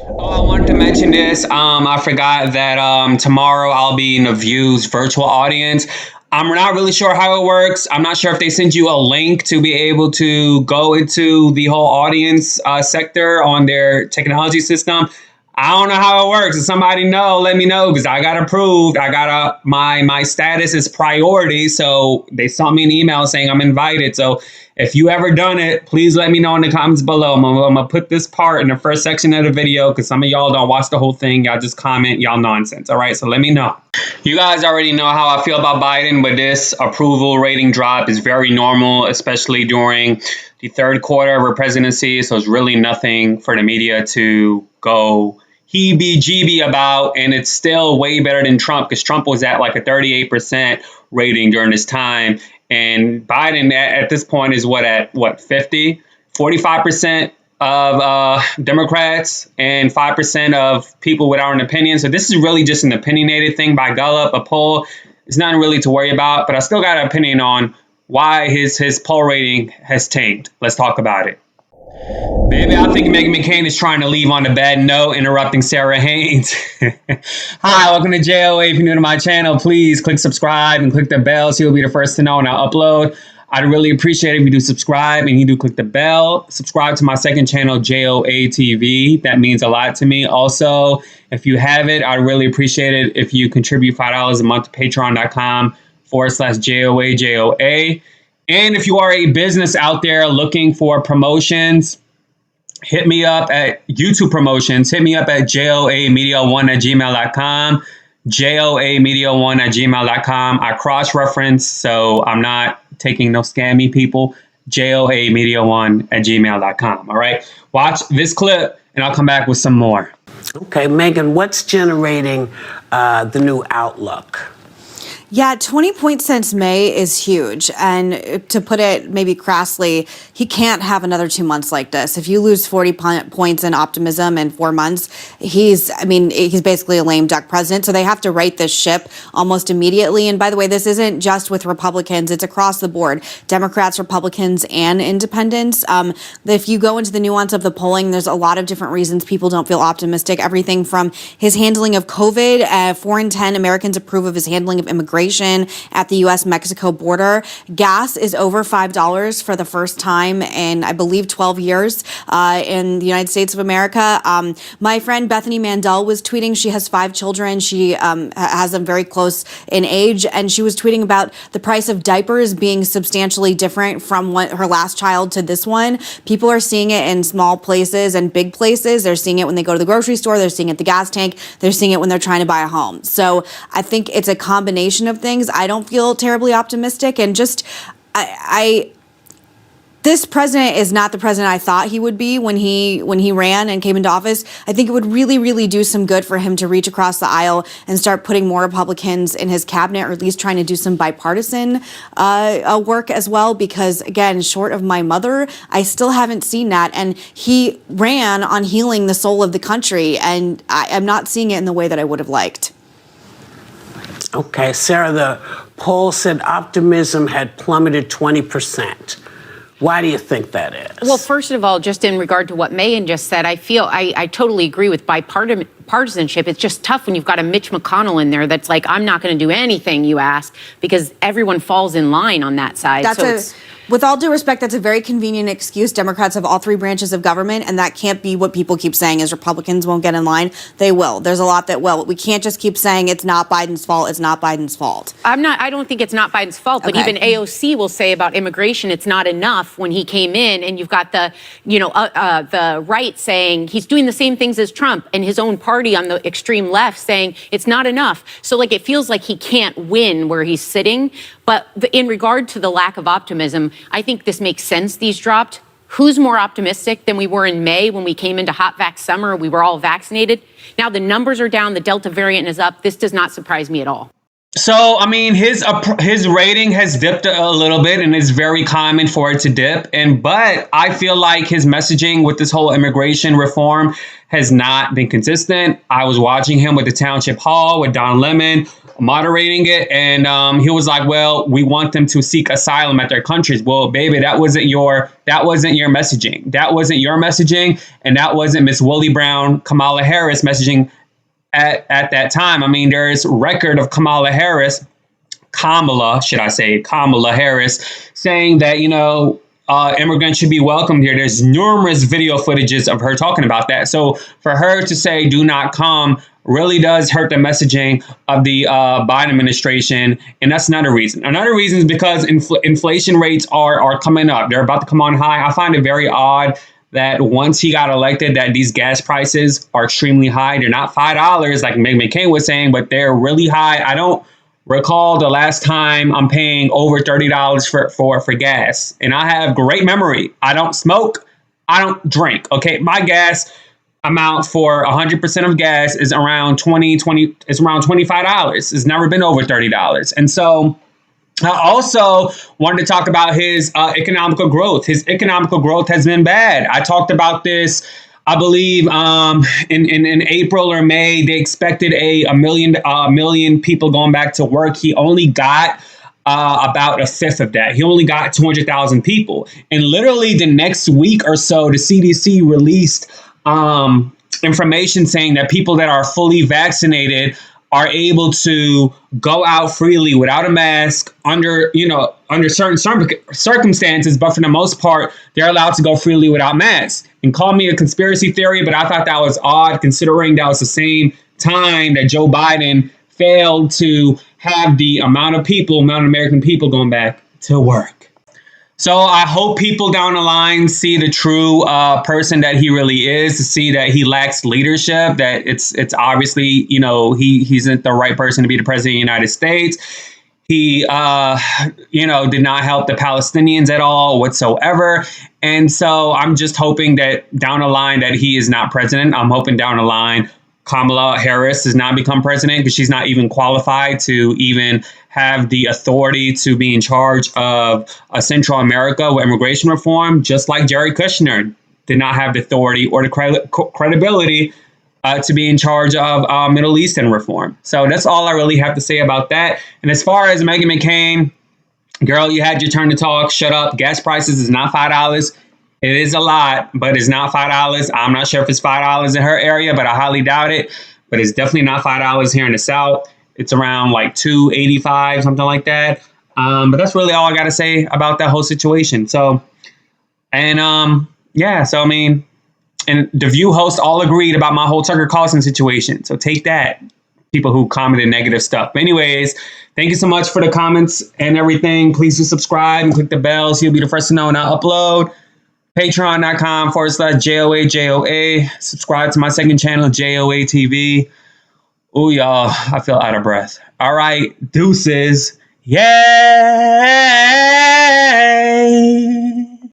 Oh, I wanted to mention this. I forgot that tomorrow I'll be in the Views virtual audience. I'm not really sure how it works. I'm not sure if they send you a link to be able to go into the whole audience sector on their technology system. I don't know how it works. If somebody know, let me know because I got approved. I got my status is priority, so they sent me an email saying I'm invited. So if you ever done it, please let me know in the comments below. I'm gonna put this part in the first section of the video because some of y'all don't watch the whole thing. Y'all just comment y'all nonsense. All right, so let me know. You guys already know how I feel about Biden, but this approval rating drop is very normal, especially during the third quarter of her presidency. So it's really nothing for the media to go heebie-jeebie about, and it's still way better than Trump because Trump was at like a 38% rating during this time, and Biden at this point is at what 50, 45% of Democrats and 5% of people without an opinion. So this is really just an opinionated thing by Gallup, a poll. It's nothing really to worry about, but I still got an opinion on why his poll rating has tanked. Let's talk about it. Baby, I think Meghan McCain is trying to leave on a bad note, interrupting Sara Haines. Hi, welcome to JOA. If you're new to my channel, please click subscribe and click the bell so you'll be the first to know when I upload. I'd really appreciate it if you do subscribe and you do click the bell. Subscribe to my second channel, JOA TV. That means a lot to me. Also, if you have it, I'd really appreciate it if you contribute $5 a month to patreon.com/JOA. And if you are a business out there looking for promotions, hit me up at YouTube promotions. Hit me up at joamedia1@gmail.com. joamedia1@gmail.com. I cross-reference, so I'm not taking no scammy people. joamedia1@gmail.com. All right. Watch this clip, and I'll come back with some more. Okay, Meghan, what's generating the new outlook? Yeah, 20 points since May is huge. And to put it maybe crassly, he can't have another 2 months like this. If you lose 40 points in optimism in 4 months, he's basically a lame duck president. So they have to right this ship almost immediately. And by the way, this isn't just with Republicans, it's across the board. Democrats, Republicans, and independents. If you go into the nuance of the polling, there's a lot of different reasons people don't feel optimistic. Everything from his handling of COVID, 4 in 10 Americans approve of his handling of immigration at the U.S.-Mexico border. Gas is over $5 for the first time in, I believe, 12 years in the United States of America. My friend Bethany Mandel was tweeting. She has 5 children. She has them very close in age, and she was tweeting about the price of diapers being substantially different from her last child to this one. People are seeing it in small places and big places. They're seeing it when they go to the grocery store. They're seeing it at the gas tank. They're seeing it when they're trying to buy a home. So I think it's a combination of things. I don't feel terribly optimistic, and just this president is not the president I thought he would be when he ran and came into office. I think it would really, really do some good for him to reach across the aisle and start putting more Republicans in his cabinet, or at least trying to do some bipartisan work as well. Because again, short of my mother, I still haven't seen that. And he ran on healing the soul of the country, and I'm not seeing it in the way that I would have liked. Okay, Sarah, the poll said optimism had plummeted 20%. Why do you think that is? Well, first of all, just in regard to what Meghan just said, I totally agree with bipartisanship. It's just tough when you've got a Mitch McConnell in there that's like, I'm not going to do anything you ask, because everyone falls in line on that side. With all due respect, that's a very convenient excuse. Democrats have all 3 branches of government, and that can't be what people keep saying is Republicans won't get in line. They will. There's a lot that will. We can't just keep saying it's not Biden's fault. It's not Biden's fault. I don't think it's not Biden's fault, but even AOC will say about immigration, it's not enough when he came in, and you've got the right saying he's doing the same things as Trump, and his own party on the extreme left saying it's not enough. So it feels like he can't win where he's sitting. But in regard to the lack of optimism, I think this makes sense. These dropped. Who's more optimistic than we were in May when we came into hot vax summer? We were all vaccinated. Now the numbers are down. The Delta variant is up. This does not surprise me at all. So, I mean, his rating has dipped a little bit, and it's very common for it to dip. But I feel like his messaging with this whole immigration reform has not been consistent. I was watching him with the township hall with Don Lemon moderating it, and he was like, "Well, we want them to seek asylum at their countries." Well, baby, that wasn't your messaging. That wasn't your messaging, and that wasn't Miss Willie Brown, Kamala Harris messaging at that time. I mean, there is record of Kamala Harris, Kamala Harris, saying that, immigrants should be welcomed here. There's numerous video footages of her talking about that. So for her to say, do not come, really does hurt the messaging of the Biden administration. And that's another reason. Another reason is because inflation rates are coming up. They're about to come on high. I find it very odd that once he got elected, that these gas prices are extremely high. They're not $5 like Meghan McCain was saying, but they're really high. I don't recall the last time I'm paying over $30 for gas. And I have great memory. I don't smoke. I don't drink. Okay. My gas amount for 100% of gas is around $25. It's never been over $30. And so I also wanted to talk about his economical growth. His economical growth has been bad. I talked about this, I believe, in April or May. They expected a million people going back to work. He only got about a fifth of that. He only got 200,000 people. And literally the next week or so, the CDC released information saying that people that are fully vaccinated are able to go out freely without a mask under certain circumstances, but for the most part, they're allowed to go freely without masks. And call me a conspiracy theory, but I thought that was odd considering that was the same time that Joe Biden failed to have the amount of American people going back to work. So I hope people down the line see the true person that he really is, to see that he lacks leadership, that it's obviously, he isn't the right person to be the president of the United States. He, did not help the Palestinians at all whatsoever. And so I'm just hoping that down the line that he is not president. I'm hoping down the line Kamala Harris does not become president because she's not even qualified to even have the authority to be in charge of Central America with immigration reform, just like Jared Kushner did not have the authority or the credibility to be in charge of Middle Eastern reform. So that's all I really have to say about that. And as far as Meghan McCain, girl, you had your turn to talk. Shut up. Gas prices is not $5. It is a lot, but it's not $5. I'm not sure if it's $5 in her area, but I highly doubt it. But it's definitely not $5 here in the South. It's around like $2.85, something like that. But that's really all I got to say about that whole situation. So, and so I mean, and the View hosts all agreed about my whole Tucker Carlson situation. So take that, people who commented negative stuff. But anyways, thank you so much for the comments and everything. Please do subscribe and click the bell so you'll be the first to know when I upload. Patreon.com/JOA. Subscribe to my second channel, JOA TV. Ooh, y'all, I feel out of breath. All right, deuces. Yeah.